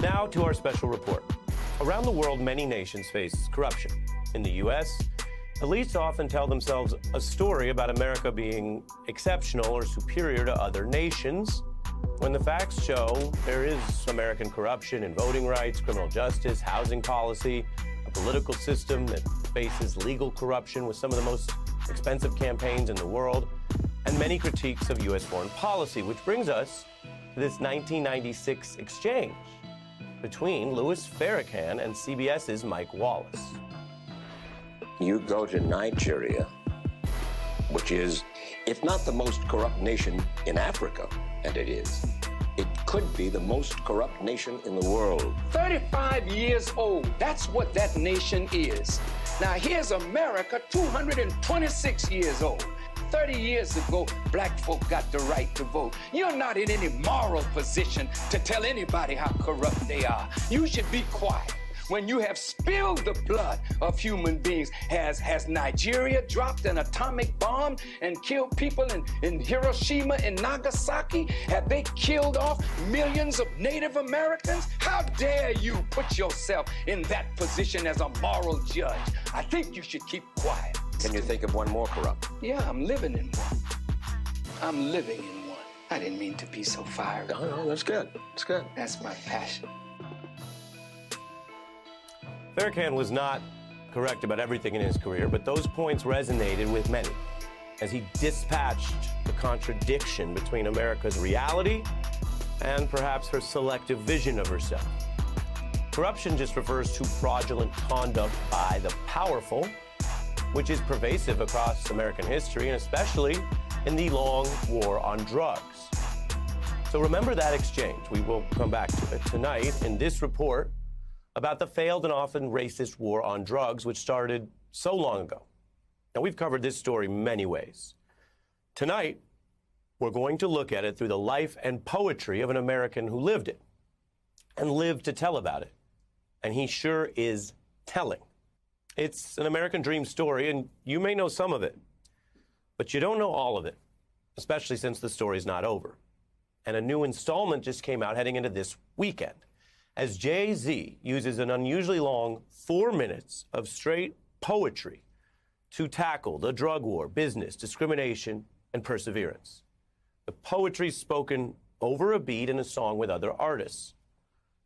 Now to our special report. Around the world, many nations face corruption. In the U.S., elites often tell themselves a story about America being exceptional or superior to other nations, when the facts show there is American corruption in voting rights, criminal justice, housing policy, a political system that faces legal corruption with some of the most expensive campaigns in the world, and many critiques of U.S. foreign policy, which brings us to this 1996 exchange between Louis Farrakhan and CBS's Mike Wallace. You go to Nigeria, which is, if not the most corrupt nation in Africa, and it is, it could be the most corrupt nation in the world. 35 years old, that's what that nation is. Now here's America, 226 years old. 30 years ago, black folk got the right to vote. You're not in any moral position to tell anybody how corrupt they are. You should be quiet. When you have spilled the blood of human beings, has Nigeria dropped an atomic bomb and killed people in Hiroshima and Nagasaki? Have they killed off millions of Native Americans? How dare you put yourself in that position as a moral judge? I think you should keep quiet. Can you think of one more corrupt? Yeah, I'm living in one. I'm living in one. I didn't mean to be so fiery. No, that's good. That's good. That's my passion. Farrakhan was not correct about everything in his career, but those points resonated with many as he dispatched the contradiction between America's reality and perhaps her selective vision of herself. Corruption just refers to fraudulent conduct by the powerful, which is pervasive across American history, and especially in the long war on drugs. So remember that exchange. We will come back to it tonight in this report about the failed and often racist war on drugs, which started so long ago. Now, we've covered this story many ways. Tonight, we're going to look at it through the life and poetry of an American who lived it and lived to tell about it. And he sure is telling. It's an American dream story, and you may know some of it, but you don't know all of it, especially since the story's not over. And a new installment just came out heading into this weekend, as Jay-Z uses an unusually long 4 minutes of straight poetry to tackle the drug war, business, discrimination, and perseverance. The poetry's spoken over a beat in a song with other artists.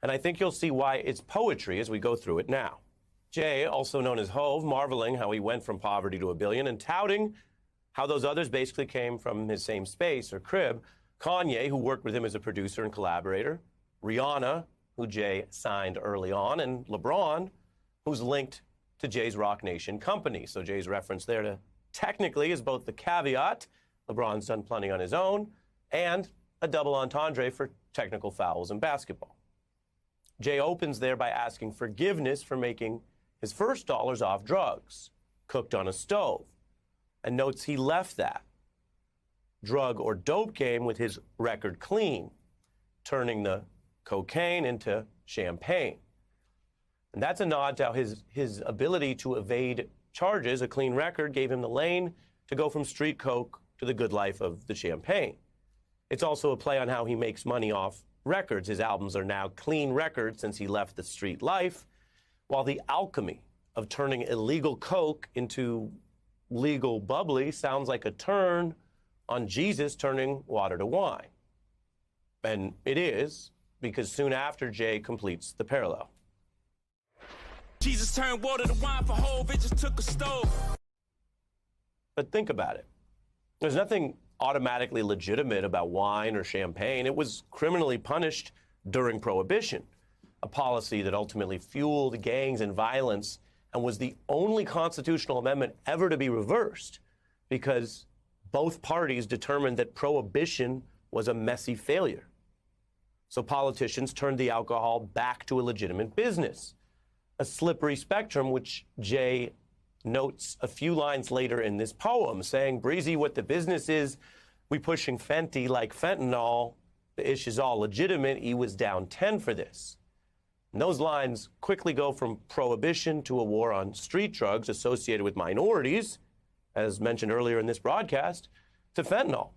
And I think you'll see why it's poetry as we go through it now. Jay, also known as Hove, marveling how he went from poverty to $1 billion and touting how those others basically came from his same space or crib. Kanye, who worked with him as a producer and collaborator. Rihanna, who Jay signed early on, and LeBron, who's linked to Jay's Rock Nation company. So Jay's reference there to technically is both the caveat, LeBron's done plenty on his own, and a double entendre for technical fouls in basketball. Jay opens there by asking forgiveness for making his first dollars off drugs, cooked on a stove, and notes he left that drug or dope game with his record clean, turning the cocaine into champagne. And that's a nod to how his ability to evade charges, a clean record, gave him the lane to go from street coke to the good life of the champagne. It's also a play on how he makes money off records. His albums are now clean records since he left the street life, while the alchemy of turning illegal coke into legal bubbly sounds like a turn on Jesus turning water to wine. And it is, because soon after Jay completes the parallel. Jesus turned water to wine for Hove, it just took a stove. But think about it. There's nothing automatically legitimate about wine or champagne. It was criminally punished during Prohibition, a policy that ultimately fueled gangs and violence and was the only constitutional amendment ever to be reversed because both parties determined that Prohibition was a messy failure. So politicians turned the alcohol back to a legitimate business, a slippery spectrum, which Jay notes a few lines later in this poem, saying, "Breezy, what the business is, we pushing Fenty like fentanyl. The ish is all legitimate. He was down 10 for this." And those lines quickly go from Prohibition to a war on street drugs associated with minorities, as mentioned earlier in this broadcast, to fentanyl,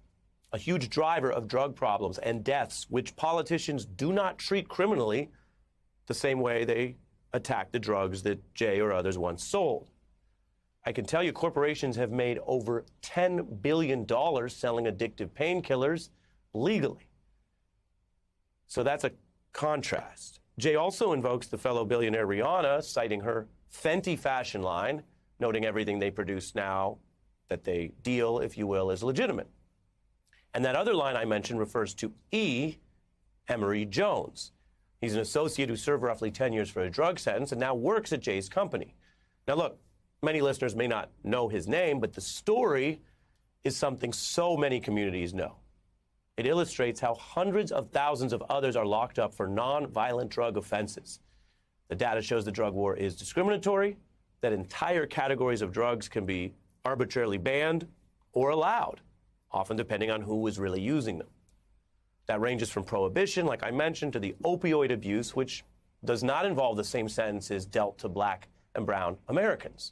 a huge driver of drug problems and deaths, which politicians do not treat criminally, the same way they attack the drugs that Jay or others once sold. I can tell you corporations have made over $10 billion selling addictive painkillers legally. So that's a contrast. Jay also invokes the fellow billionaire Rihanna, citing her Fenty fashion line, noting everything they produce now that they deal, if you will, is legitimate. And that other line I mentioned refers to E. Emory Jones. He's an associate who served roughly 10 years for a drug sentence and now works at Jay's company. Now look, many listeners may not know his name, but the story is something so many communities know. It illustrates how hundreds of thousands of others are locked up for non-violent drug offenses. The data shows the drug war is discriminatory, that entire categories of drugs can be arbitrarily banned or allowed, often depending on who is really using them. That ranges from prohibition, like I mentioned, to the opioid abuse, which does not involve the same sentences dealt to black and brown Americans.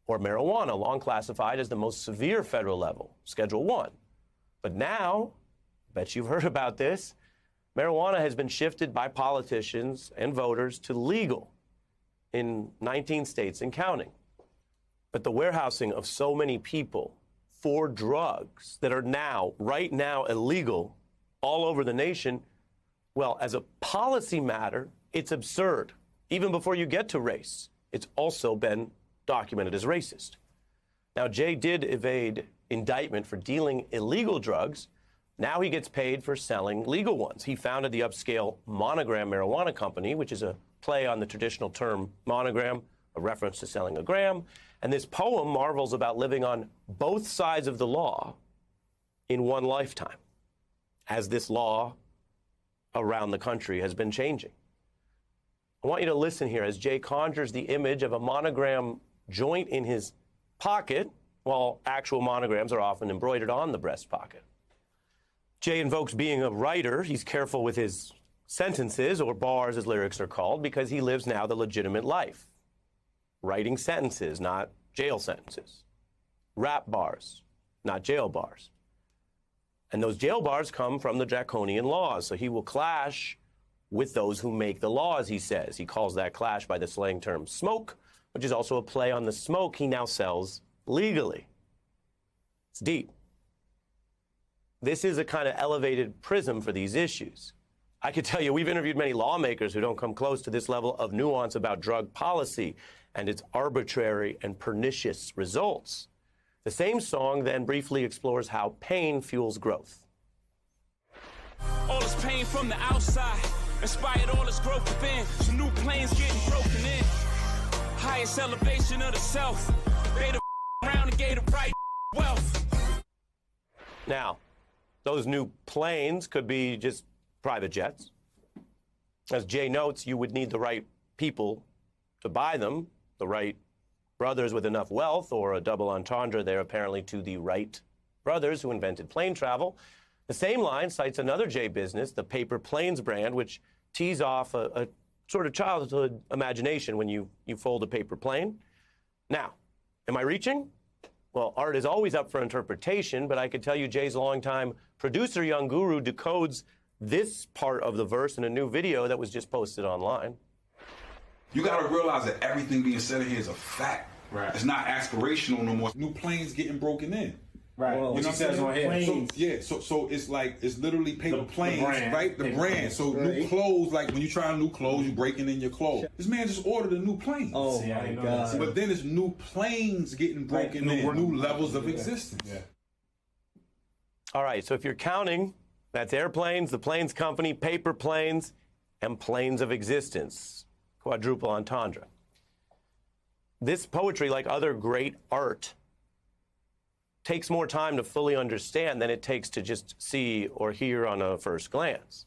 Or marijuana, long classified as the most severe federal level, Schedule 1. But now, I bet you've heard about this, marijuana has been shifted by politicians and voters to legal in 19 states and counting. But the warehousing of so many people for drugs that are now, right now, illegal all over the nation, well, as a policy matter, it's absurd. Even before you get to race, it's also been documented as racist. Now, Jay did evade indictment for dealing illegal drugs. Now he gets paid for selling legal ones. He founded the upscale Monogram Marijuana Company, which is a play on the traditional term monogram, a reference to selling a gram. And this poem marvels about living on both sides of the law in one lifetime, as this law around the country has been changing. I want you to listen here as Jay conjures the image of a monogram joint in his pocket, while actual monograms are often embroidered on the breast pocket. Jay invokes being a writer. He's careful with his sentences, or bars as lyrics are called, because he lives now the legitimate life. Writing sentences, not jail sentences. Rap bars, not jail bars. And those jail bars come from the draconian laws, so he will clash with those who make the laws, he says. He calls that clash by the slang term smoke, which is also a play on the smoke he now sells legally. It's deep. This is a kind of elevated prism for these issues. I could tell you, we've interviewed many lawmakers who don't come close to this level of nuance about drug policy and its arbitrary and pernicious results. The same song then briefly explores how pain fuels growth. All this pain from the outside inspired all this growth within. Some new planes getting broken in. Highest elevation of the self. They the around and gave the right wealth. Now, those new planes could be just private jets. As Jay notes, you would need the right people to buy them, the right brothers with enough wealth, or a double entendre there apparently to the Wright brothers who invented plane travel. The same line cites another Jay business, the Paper Planes brand, which tees off a sort of childhood imagination when you fold a paper plane. Now, am I reaching? Well, art is always up for interpretation, but I could tell you Jay's longtime producer, Young Guru, decodes this part of the verse in a new video that was just posted online. You got to realize that everything being said here is a fact. Right. It's not aspirational no more. New planes getting broken in. Right. You know what I'm saying? Planes. So it's like, it's literally paper planes, brand. right? The Paper brand. brand. So new clothes, like when you try new clothes, you breaking in your clothes. This man just ordered a new plane. Oh my God. But then it's new planes getting broken in, new levels of existence. Yeah. All right, so if you're counting, that's airplanes, the planes company, paper planes, and planes of existence. Quadruple entendre. This poetry, like other great art, takes more time to fully understand than it takes to just see or hear on a first glance.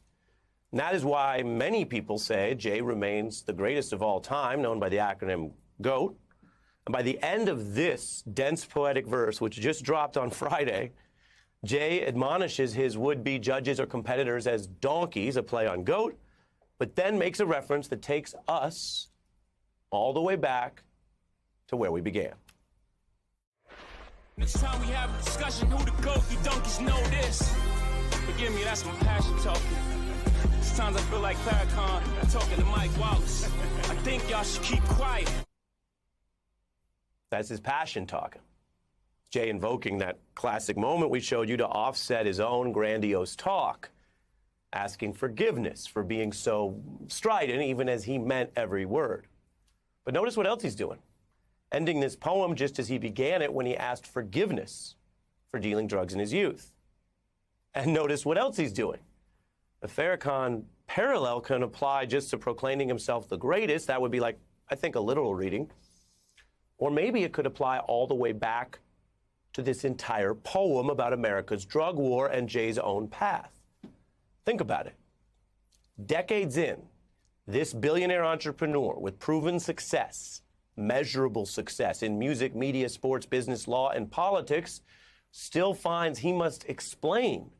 And that is why many people say Jay remains the greatest of all time, known by the acronym GOAT. And by the end of this dense poetic verse, which just dropped on Friday, Jay admonishes his would-be judges or competitors as donkeys, a play on GOAT, but then makes a reference that takes us all the way back to where we began. Next time we have a discussion, who the GOAT, you donkeys know this. Forgive me, that's my passion talking. Sometimes I feel like Farrakhan talking to Mike Wallace. I think y'all should keep quiet. That's his passion talking. Jay invoking that classic moment we showed you to offset his own grandiose talk, asking forgiveness for being so strident, even as he meant every word. But notice what else he's doing. Ending this poem just as he began it when he asked forgiveness for dealing drugs in his youth. And notice what else he's doing. The Farrakhan parallel can apply just to proclaiming himself the greatest. That would be like, I think, a literal reading. Or maybe it could apply all the way back to this entire poem about America's drug war and Jay's own path. Think about it. Decades in, this billionaire entrepreneur with proven success, measurable success in music, media, sports, business, law, and politics, still finds he must explain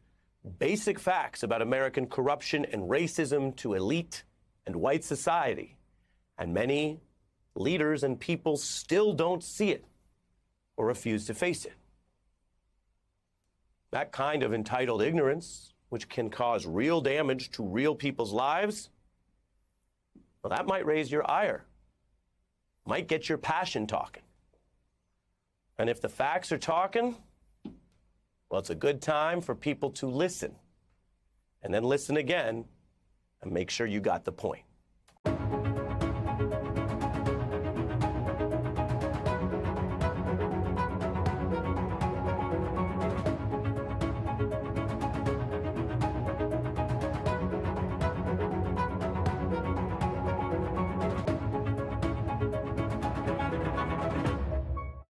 basic facts about American corruption and racism to elite and white society. And many leaders and people still don't see it or refuse to face it. That kind of entitled ignorance, which can cause real damage to real people's lives, well, that might raise your ire, might get your passion talking. And if the facts are talking, well, it's a good time for people to listen, and then listen again and make sure you got the point.